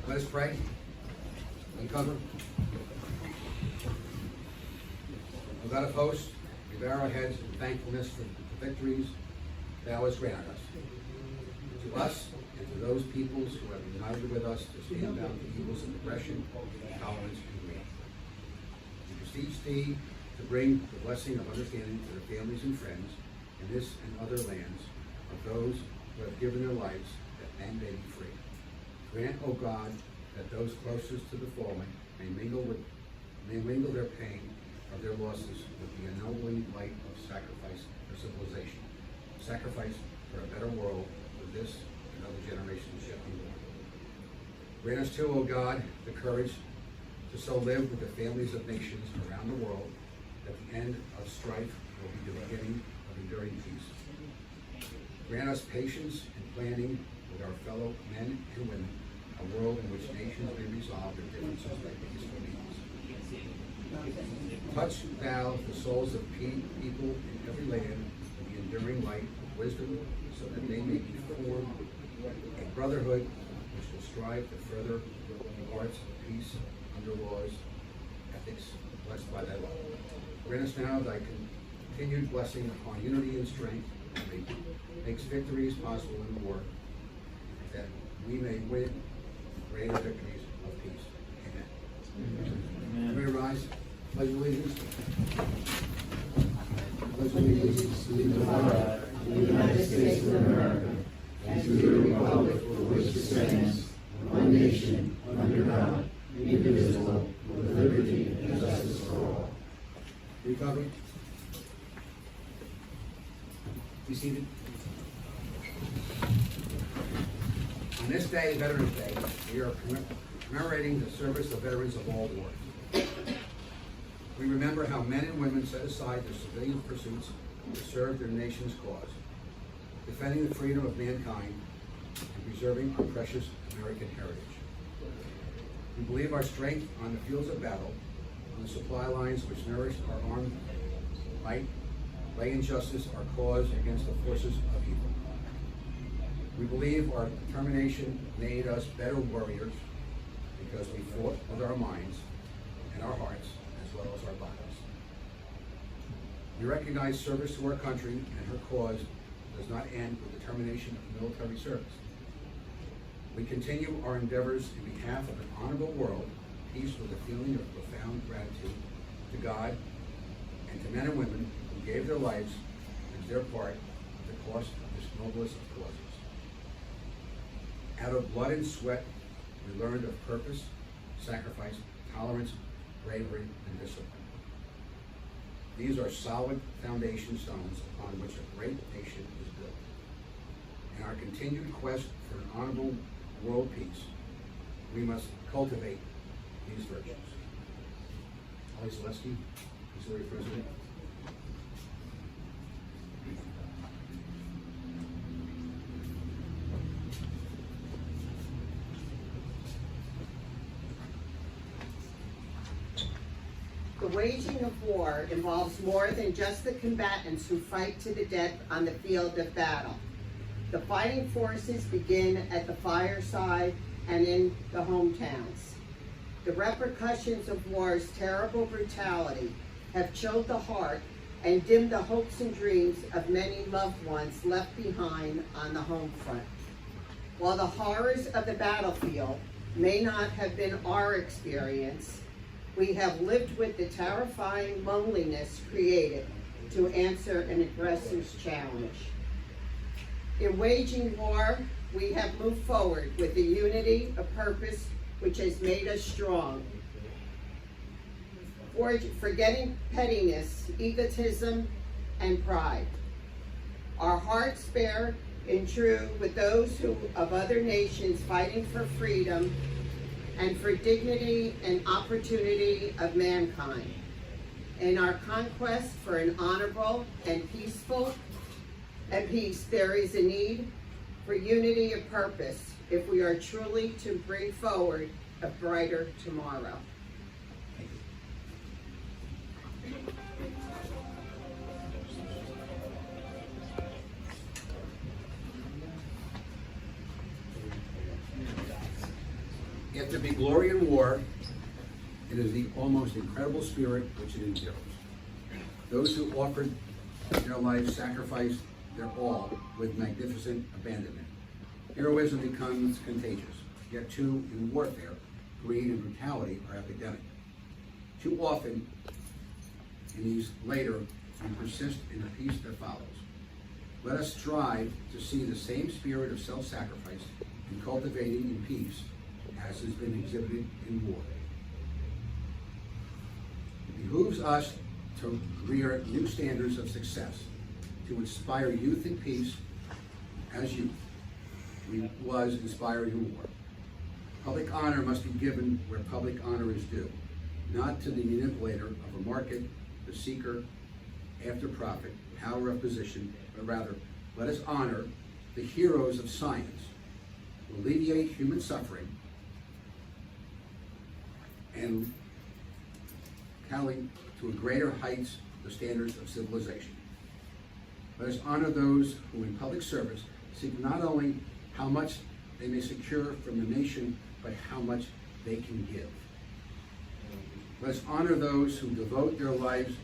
Let us pray. Uncover. O God of hosts, we bow our heads in thankfulness for the victories thou hast granted us. To us and to those peoples who have united with us to stand down the evils of aggression, intolerance, and greed. We beseech thee to bring the blessing of understanding to the families and friends in this and other lands of those who have given their lives that men may be free. Grant, O God, that those closest to the fallen may mingle their pain of their losses with the ennobling light of sacrifice for civilization, sacrifice for a better world for this and other generations yet unborn. Grant us too, O God, the courage to so live with the families of nations around the world that the end of strife will be the beginning of enduring peace. Grant us patience in planning with our fellow men and women a world in which nations may resolve their differences by peaceful means. Touch thou the souls of people in every land with the enduring light of wisdom, so that they may be formed a brotherhood which will strive to further the arts of peace under laws, ethics, blessed by thy love. Grant us now thy continued blessing upon unity and strength, that makes victories possible in war, that we may win greater victories of peace. Amen. Amen. May we rise. Pledge allegiance. Pledge allegiance to the flag of the United States of America and to the republic for which it stands, one nation, under God, indivisible, with liberty and justice for all. Recover. Be seated. On this day, Veterans Day, we are commemorating the service of veterans of all wars. We remember how men and women set aside their civilian pursuits to serve their nation's cause, defending the freedom of mankind and preserving our precious American heritage. We believe our strength on the fields of battle, on the supply lines which nourish our armed might, lay in justice our cause against the forces of evil. We believe our determination made us better warriors because we fought with our minds and our hearts as well as our bodies. We recognize service to our country and her cause does not end with the termination of military service. We continue our endeavors in behalf of an honorable world, peace with a feeling of profound gratitude to God and to men and women who gave their lives as their part of the cost of this noblest of causes. Out of blood and sweat, we learned of purpose, sacrifice, tolerance, bravery, and discipline. These are solid foundation stones upon which a great nation is built. In our continued quest for an honorable world peace, we must cultivate these virtues. Holly Selesky, Auxiliary President. The waging of war involves more than just the combatants who fight to the death on the field of battle. The fighting forces begin at the fireside and in the hometowns. The repercussions of war's terrible brutality have chilled the heart and dimmed the hopes and dreams of many loved ones left behind on the home front. While the horrors of the battlefield may not have been our experience, we have lived with the terrifying loneliness created to answer an aggressor's challenge. In waging war, we have moved forward with a unity of purpose which has made us strong. Forgetting pettiness, egotism, and pride. Our hearts bear in true with those who of other nations fighting for freedom and for dignity and opportunity of mankind. In our conquest for an honorable and peaceful peace, there is a need for unity of purpose if we are truly to bring forward a brighter tomorrow. If there be glory in war, it is the almost incredible spirit which it endures. Those who offered their lives sacrificed their all with magnificent abandonment. Heroism becomes contagious, yet too in warfare, greed and brutality are epidemic. Too often, in these later, we persist in the peace that follows. Let us strive to see the same spirit of self-sacrifice in cultivating in peace as has been exhibited in war. It behooves us to rear new standards of success, to inspire youth in peace as youth was inspired in war. Public honor must be given where public honor is due, not to the manipulator of a market, the seeker after profit, power of position, but rather let us honor the heroes of science who alleviate human suffering and carrying to a greater heights the standards of civilization. Let us honor those who in public service seek not only how much they may secure from the nation, but how much they can give. Let us honor those who devote their lives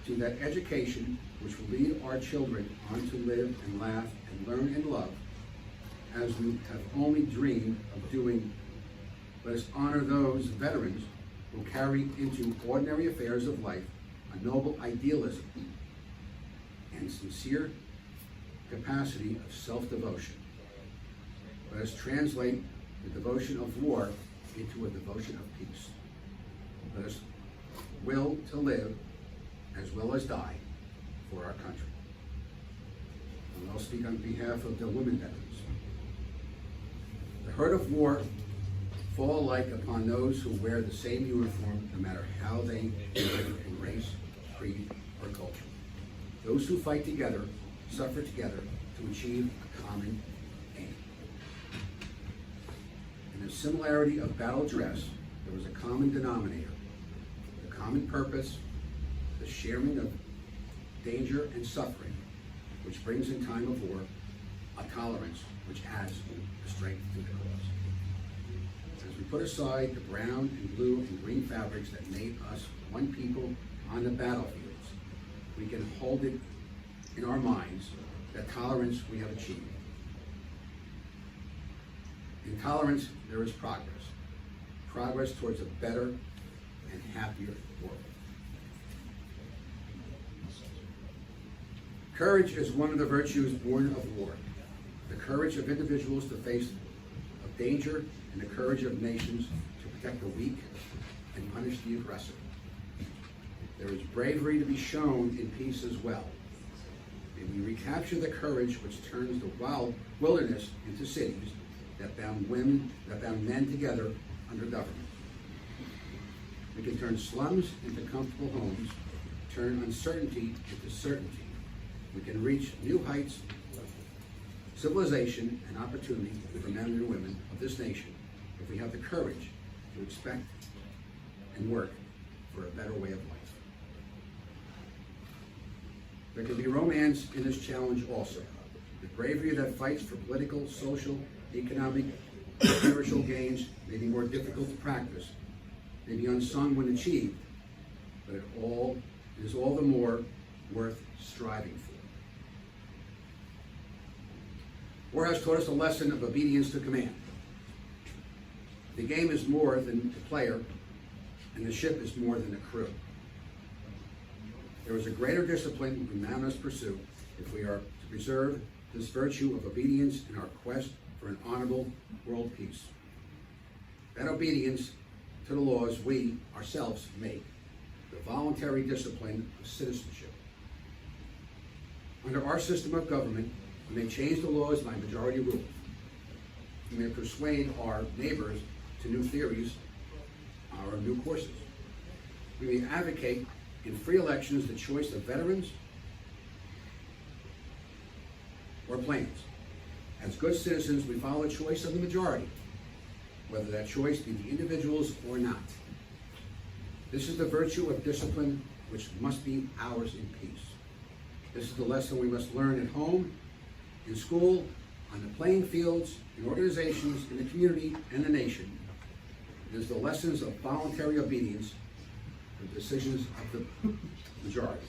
to that education which will lead our children on to live and laugh and learn and love as we have only dreamed of doing. Let us honor those veterans who carry into ordinary affairs of life a noble idealism and sincere capacity of self-devotion. Let us translate the devotion of war into a devotion of peace. Let us will to live as well as die for our country. And I'll speak on behalf of the women veterans. The hurt of war fall alike upon those who wear the same uniform, no matter how they live in race, creed, or culture. Those who fight together suffer together to achieve a common aim. In the similarity of battle dress, there was a common denominator, the common purpose, the sharing of danger and suffering, which brings in time of war a tolerance which adds strength to the cause. As we put aside the brown and blue and green fabrics that made us one people on the battlefields, we can hold it in our minds that tolerance we have achieved. In tolerance, there is progress towards a better and happier world. Courage is one of the virtues born of war. The courage of individuals to face of danger and the courage of nations to protect the weak and punish the aggressor. There is bravery to be shown in peace as well. May we recapture the courage which turns the wild wilderness into cities that bound men together under government. We can turn slums into comfortable homes, turn uncertainty into certainty. We can reach new heights of civilization and opportunity for men and women of this nation if we have the courage to expect and work for a better way of life. There can be romance in this challenge also. The bravery that fights for political, social, economic, and spiritual gains may be more difficult to practice, may be unsung when achieved, but it is all the more worth striving for. War has taught us a lesson of obedience to command. The game is more than the player, and the ship is more than the crew. There is a greater discipline we must pursue if we are to preserve this virtue of obedience in our quest for an honorable world peace. That obedience to the laws we ourselves make, the voluntary discipline of citizenship. Under our system of government, we may change the laws by majority rule. We may persuade our neighbors to new theories or new courses. We may advocate in free elections the choice of veterans or plaintiffs. As good citizens, we follow the choice of the majority, whether that choice be the individuals or not. This is the virtue of discipline which must be ours in peace. This is the lesson we must learn at home, in school, on the playing fields, in organizations, in the community, and the nation. It is the lessons of voluntary obedience to the decisions of the majority.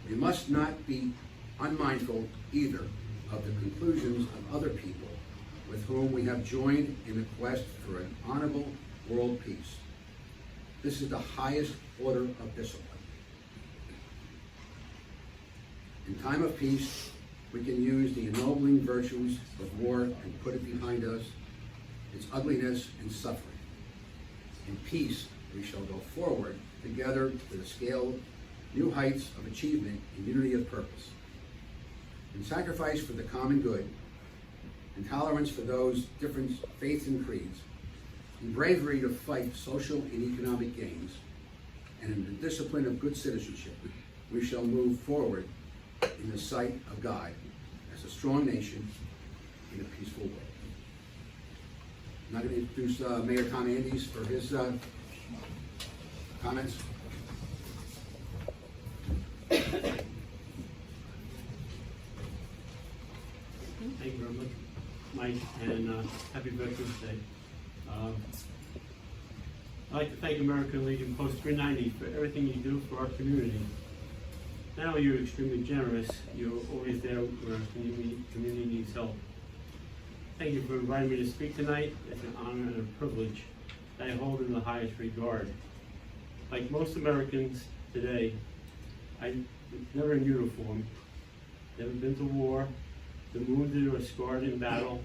We must not be unmindful either of the conclusions of other people with whom we have joined in the quest for an honorable world peace. This is the highest order of discipline. In time of peace, we can use the ennobling virtues of war and put it behind us, its ugliness and suffering. In peace, we shall go forward together to the scale new heights of achievement and unity of purpose. In sacrifice for the common good, in tolerance for those different faiths and creeds, in bravery to fight social and economic gains, and in the discipline of good citizenship, we shall move forward in the sight of God as a strong nation in a peaceful way. I'm now going to introduce Mayor Tom Andes for his comments. Thank you very much, Mike, and happy Veterans Day. I'd like to thank American Legion Post 390 for everything you do for our community. Not only are you extremely generous, you're always there when our community needs help. Thank you for inviting me to speak tonight. It's an honor and a privilege that I hold in the highest regard. Like most Americans today, I'm never in uniform, never been to war, been wounded or scarred in battle.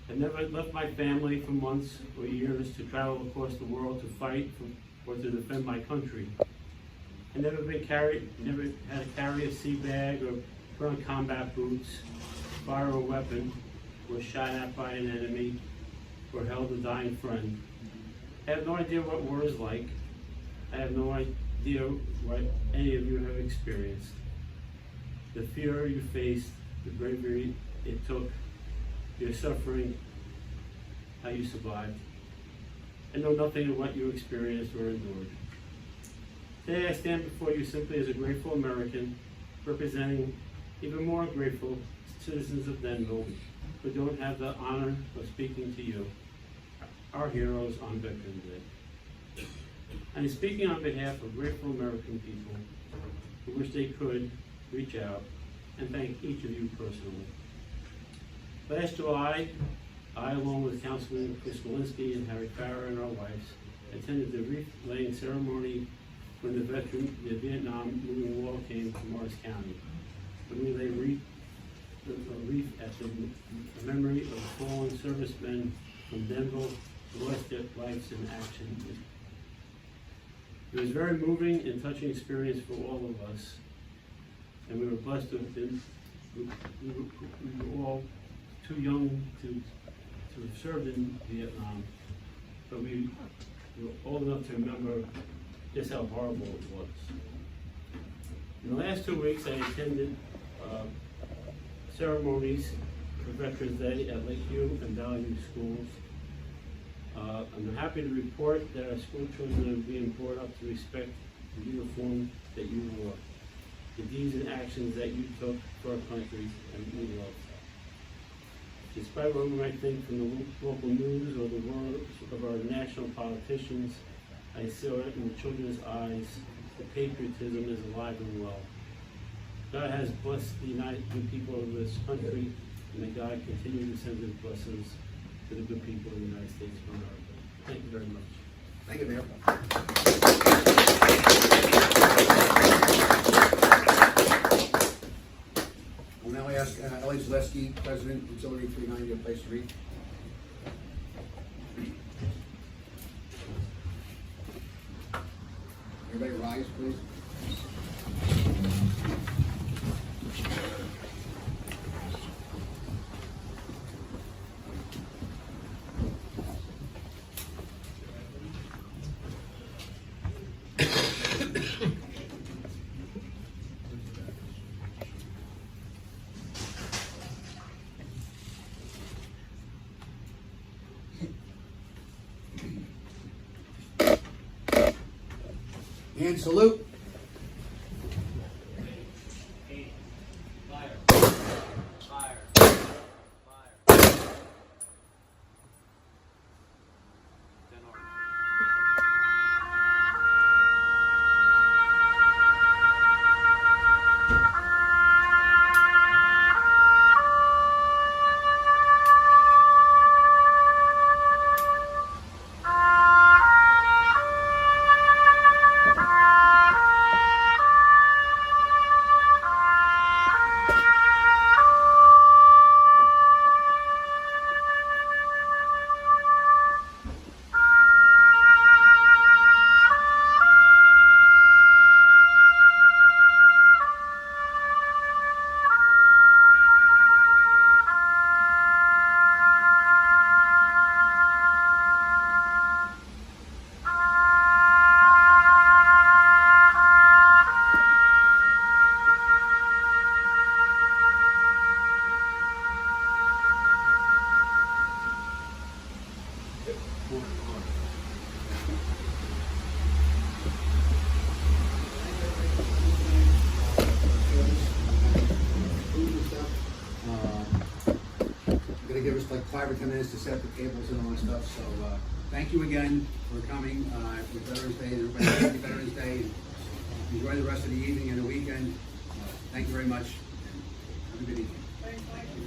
I never left my family for months or years to travel across the world to fight or to defend my country. I never had to carry a sea bag or put on combat boots, fire a weapon, was shot at by an enemy, or held a dying friend. I have no idea what war is like. I have no idea what any of you have experienced. The fear you faced, the bravery it took, your suffering, how you survived. I know nothing of what you experienced or endured. Today I stand before you simply as a grateful American, representing even more grateful citizens of Denville who don't have the honor of speaking to you, our heroes on Veterans Day. I'm speaking on behalf of grateful American people who wish they could reach out and thank each of you personally. Last July, I, along with Councilman Chris Walensky and Harry Farrer and our wives, attended the wreath-laying ceremony when the Vietnam moving wall came to Morris County. When we lay a wreath at the memory of fallen servicemen from Denville who lost their lives in action. It was a very moving and touching experience for all of us, and we were blessed to have been, we were all too young to have served in Vietnam, but we were old enough to remember just how horrible it was. In the last 2 weeks, I attended ceremonies for Veterans Day at Lakeview and Valley View schools. I'm happy to report that our school children are being brought up to respect the uniform that you wore, the deeds and actions that you took for our country and we love. Despite what we might think from the local news or the words of our national politicians, I saw it in the children's eyes. The patriotism is alive and well. God has blessed the good people of this country, and may God continue to send his blessings to the good people of the United States of America. Thank you very much. Thank you, Mayor. I'll now ask Ellie Zaleski, President, Utility 390, to place the wreath. Everybody rise, please. And salute. gonna give us like 5 or 10 minutes to set up the tables and all that stuff, so, thank you again for coming, for Veterans Day, everybody happy Veterans Day. Enjoy the rest of the evening and the weekend. Thank you very much, and have a good evening.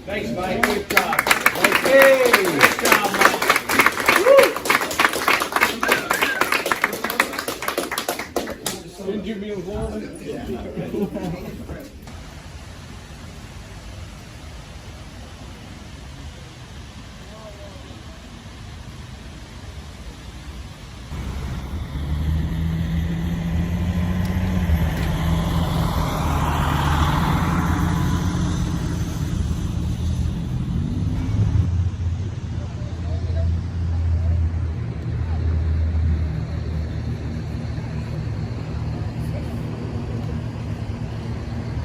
Thanks, Mike. Good job. Hey, good job, Mike. Didn't you be involved?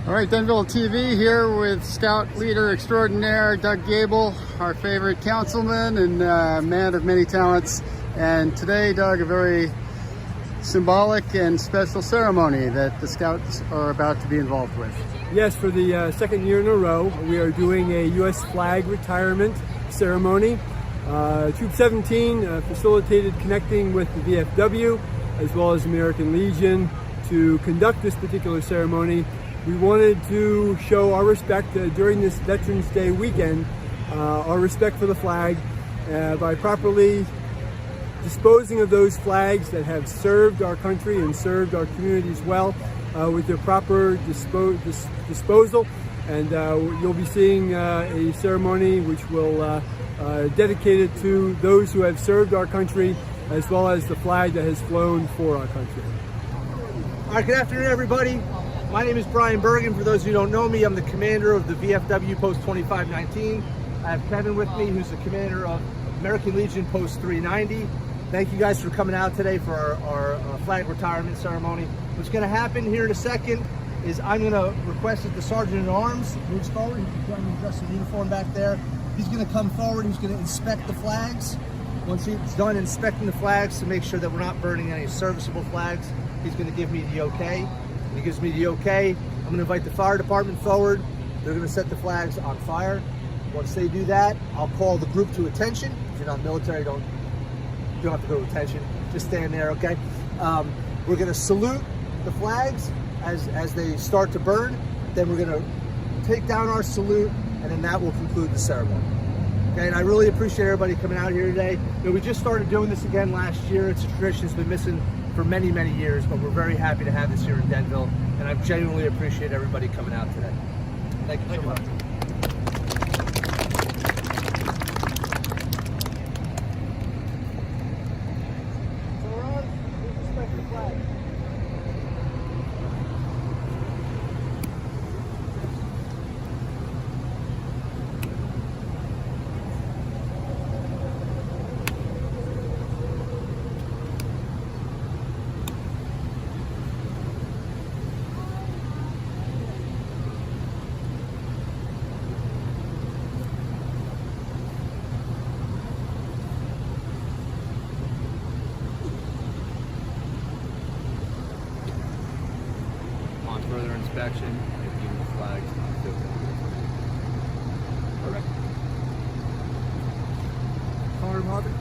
All right, Denville TV here with Scout Leader Extraordinaire Doug Gable, our favorite councilman and man of many talents. And today, Doug, a very symbolic and special ceremony that the Scouts are about to be involved with. Yes, for the second year in a row, we are doing a U.S. flag retirement ceremony. Troop 17 facilitated connecting with the VFW as well as American Legion to conduct this particular ceremony. We wanted to show our respect during this Veterans Day weekend, our respect for the flag by properly disposing of those flags that have served our country and served our communities well with their proper disposal. And you'll be seeing a ceremony which will dedicate it to those who have served our country as well as the flag that has flown for our country. All right, good afternoon, everybody. My name is Brian Bergen. For those who don't know me, I'm the commander of the VFW Post 2519. I have Kevin with me, who's the commander of American Legion Post 390. Thank you guys for coming out today for our flag retirement ceremony. What's going to happen here in a second is I'm going to request that the Sergeant at Arms moves forward. He's going to dress in uniform back there. He's going to come forward. He's going to inspect the flags. Once he's done inspecting the flags to make sure that we're not burning any serviceable flags, he's going to give me the okay. When he gives me the okay, I'm going to invite the fire department forward. They're going to set the flags on fire. Once they do that, I'll call the group to attention. If you're not military, you don't have to go to attention. Just stand there, okay? We're going to salute the flags as they start to burn. Then we're going to take down our salute, and then that will conclude the ceremony. Okay, and I really appreciate everybody coming out here today. You know, we just started doing this again last year. It's a tradition that's been missing for many, many years, but we're very happy to have this here in Denville, and I genuinely appreciate everybody coming out today. Thank you so much. On further inspection, if you flags not good. Perfect. Color Marvin.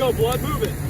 go, blood, move it.